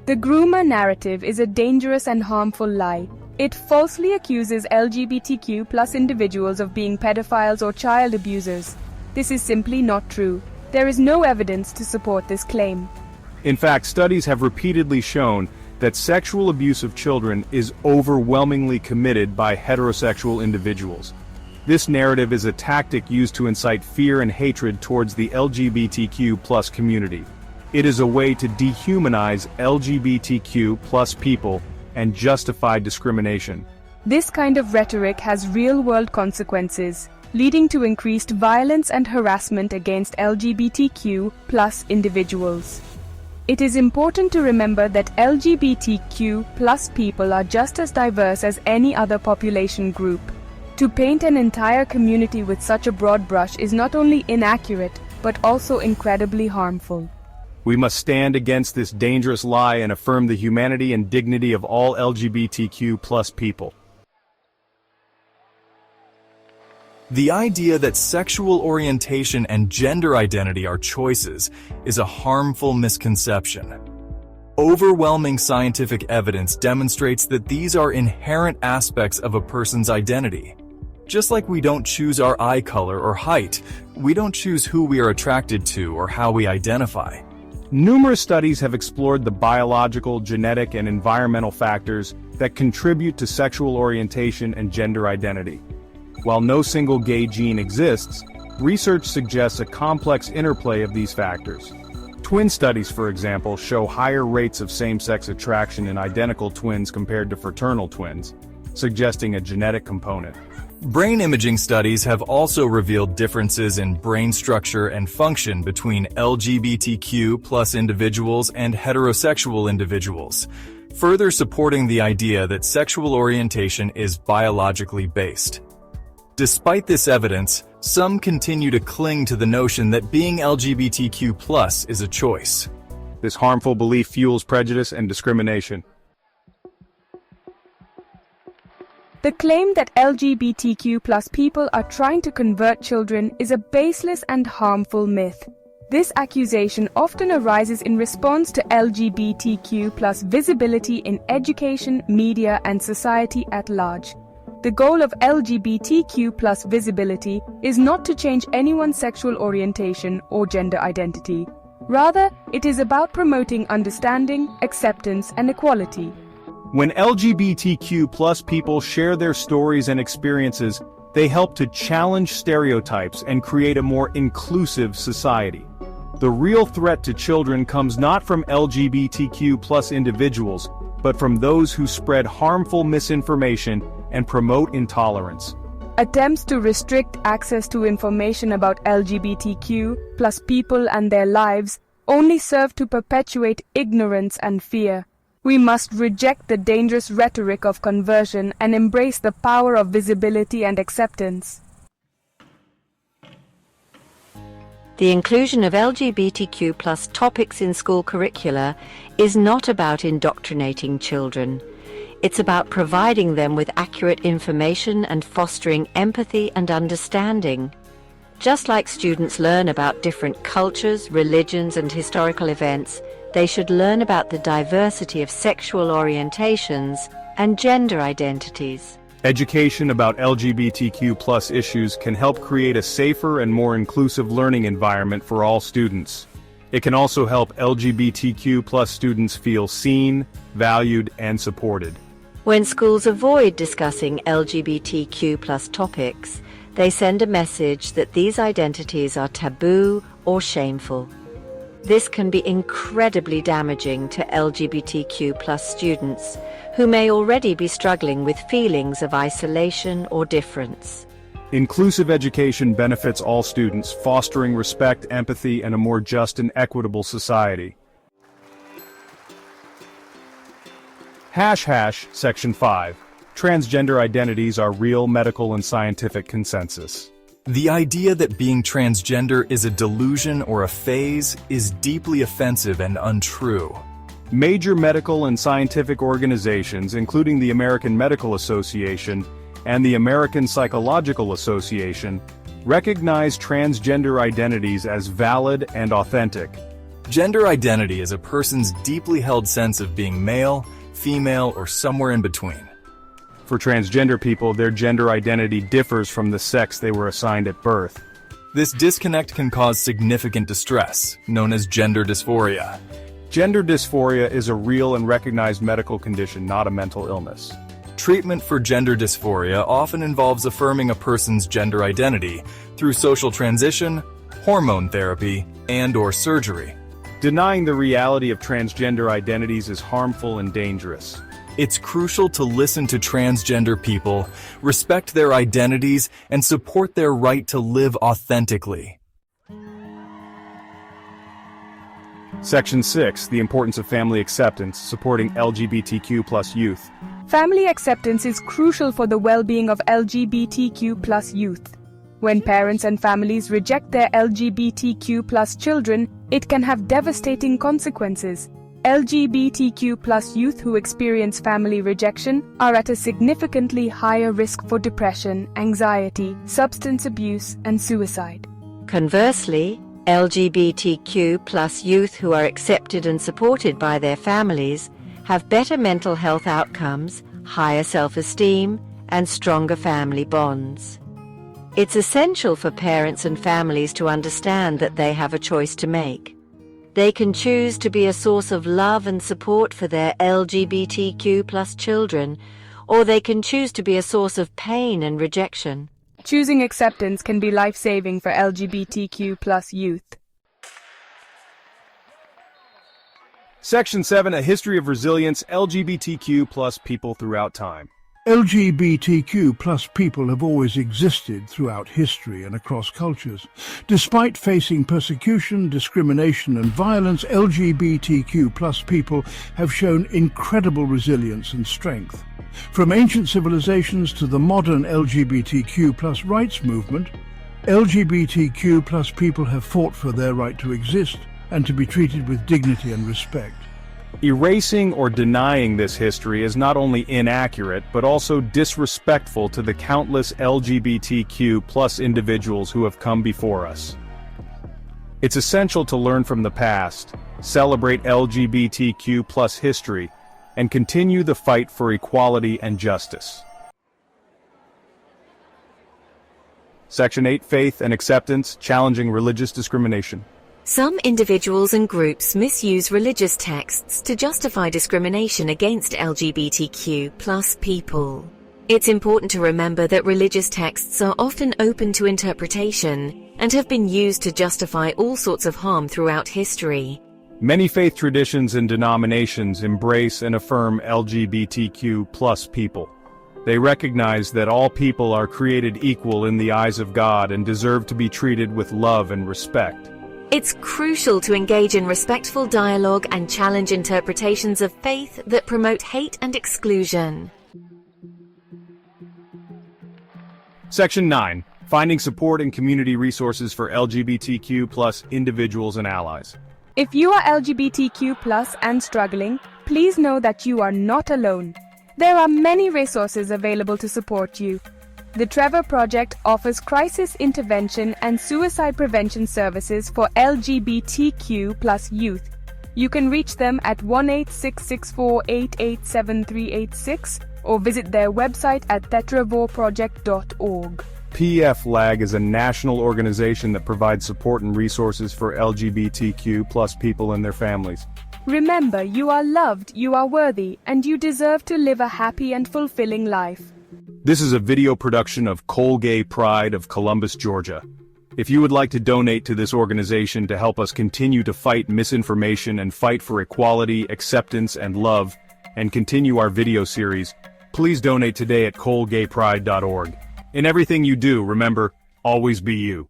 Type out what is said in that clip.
The groomer narrative is a dangerous and harmful lie. It falsely accuses LGBTQ+ individuals of being pedophiles or child abusers. This is simply not true. There is no evidence to support this claim. In fact, studies have repeatedly shown that sexual abuse of children is overwhelmingly committed by heterosexual individuals. This narrative is a tactic used to incite fear and hatred towards the LGBTQ+ community. It is a way to dehumanize LGBTQ+ people and justify discrimination. This kind of rhetoric has real-world consequences, leading to increased violence and harassment against LGBTQ+ individuals. It is important to remember that LGBTQ+ people are just as diverse as any other population group. To paint an entire community with such a broad brush is not only inaccurate, but also incredibly harmful. We must stand against this dangerous lie and affirm the humanity and dignity of all LGBTQ+ people. The idea that sexual orientation and gender identity are choices is a harmful misconception. Overwhelming scientific evidence demonstrates that these are inherent aspects of a person's identity. Just like we don't choose our eye color or height, we don't choose who we are attracted to or how we identify. Numerous studies have explored the biological, genetic, and environmental factors that contribute to sexual orientation and gender identity. While no single gay gene exists, research suggests a complex interplay of these factors. Twin studies, for example, show higher rates of same-sex attraction in identical twins compared to fraternal twins, suggesting a genetic component. Brain imaging studies have also revealed differences in brain structure and function between LGBTQ+ individuals and heterosexual individuals, further supporting the idea that sexual orientation is biologically based. Despite this evidence, some continue to cling to the notion that being LGBTQ+ is a choice. This harmful belief fuels prejudice and discrimination. The claim that LGBTQ+ people are trying to convert children is a baseless and harmful myth. This accusation often arises in response to LGBTQ+ visibility in education, media, and society at large. The goal of LGBTQ+ visibility is not to change anyone's sexual orientation or gender identity. Rather, it is about promoting understanding, acceptance, and equality. When LGBTQ+ people share their stories and experiences, they help to challenge stereotypes and create a more inclusive society. The real threat to children comes not from LGBTQ+ individuals, but from those who spread harmful misinformation and promote intolerance. Attempts to restrict access to information about LGBTQ+ people and their lives only serve to perpetuate ignorance and fear. We must reject the dangerous rhetoric of conversion and embrace the power of visibility and acceptance. The inclusion of LGBTQ+ topics in school curricula is not about indoctrinating children. It's about providing them with accurate information and fostering empathy and understanding. Just like students learn about different cultures, religions, and historical events, they should learn about the diversity of sexual orientations and gender identities. Education about LGBTQ+ issues can help create a safer and more inclusive learning environment for all students. It can also help LGBTQ+ students feel seen, valued, and supported. When schools avoid discussing LGBTQ+ topics, they send a message that these identities are taboo or shameful. This can be incredibly damaging to LGBTQ+ students who may already be struggling with feelings of isolation or difference. Inclusive education benefits all students, fostering respect, empathy, and a more just and equitable society. Section 5. Transgender identities are real medical and scientific consensus. The idea that being transgender is a delusion or a phase is deeply offensive and untrue. Major medical and scientific organizations, including the American Medical Association and the American Psychological Association, recognize transgender identities as valid and authentic. Gender identity is a person's deeply held sense of being male, female, or somewhere in between. For transgender people, their gender identity differs from the sex they were assigned at birth. This disconnect can cause significant distress, known as gender dysphoria. Gender dysphoria is a real and recognized medical condition, not a mental illness. Treatment for gender dysphoria often involves affirming a person's gender identity through social transition, hormone therapy, and/or surgery. Denying the reality of transgender identities is harmful and dangerous. It's crucial to listen to transgender people, respect their identities, and support their right to live authentically. Section 6, the importance of family acceptance, supporting LGBTQ+ youth. Family acceptance is crucial for the well-being of LGBTQ+ youth. When parents and families reject their LGBTQ+ children, it can have devastating consequences. LGBTQ+ youth who experience family rejection are at a significantly higher risk for depression, anxiety, substance abuse, and suicide. Conversely, LGBTQ+ youth who are accepted and supported by their families have better mental health outcomes, higher self-esteem, and stronger family bonds. It's essential for parents and families to understand that they have a choice to make. They can choose to be a source of love and support for their LGBTQ+ children, or they can choose to be a source of pain and rejection. Choosing acceptance can be life-saving for LGBTQ+ youth. Section 7, a history of resilience, LGBTQ+ people throughout time. LGBTQ+ people have always existed throughout history and across cultures. Despite facing persecution, discrimination and violence, LGBTQ+ people have shown incredible resilience and strength. From ancient civilizations to the modern LGBTQ+ rights movement, LGBTQ+ people have fought for their right to exist and to be treated with dignity and respect. Erasing or denying this history is not only inaccurate, but also disrespectful to the countless LGBTQ+ individuals who have come before us. It's essential to learn from the past, celebrate LGBTQ+ history, and continue the fight for equality and justice. Section 8, faith and acceptance, challenging religious discrimination. Some individuals and groups misuse religious texts to justify discrimination against LGBTQ+ people. It's important to remember that religious texts are often open to interpretation and have been used to justify all sorts of harm throughout history. Many faith traditions and denominations embrace and affirm LGBTQ+ people. They recognize that all people are created equal in the eyes of God and deserve to be treated with love and respect. It's crucial to engage in respectful dialogue and challenge interpretations of faith that promote hate and exclusion. Section 9, finding support and community resources for LGBTQ+ individuals and allies. If you are LGBTQ+ and struggling, please know that you are not alone. There are many resources available to support you. The Trevor Project offers crisis intervention and suicide prevention services for LGBTQ+ youth. You can reach them at 1-866-488-7386 or visit their website at tetravorproject.org. PFLAG is a national organization that provides support and resources for LGBTQ+ people and their families. Remember, you are loved, you are worthy, and you deserve to live a happy and fulfilling life. This is a video production of Colgay Pride of Columbus, Georgia. If you would like to donate to this organization to help us continue to fight misinformation and fight for equality, acceptance, and love, and continue our video series, please donate today at colgaypride.org. In everything you do, remember, always be you.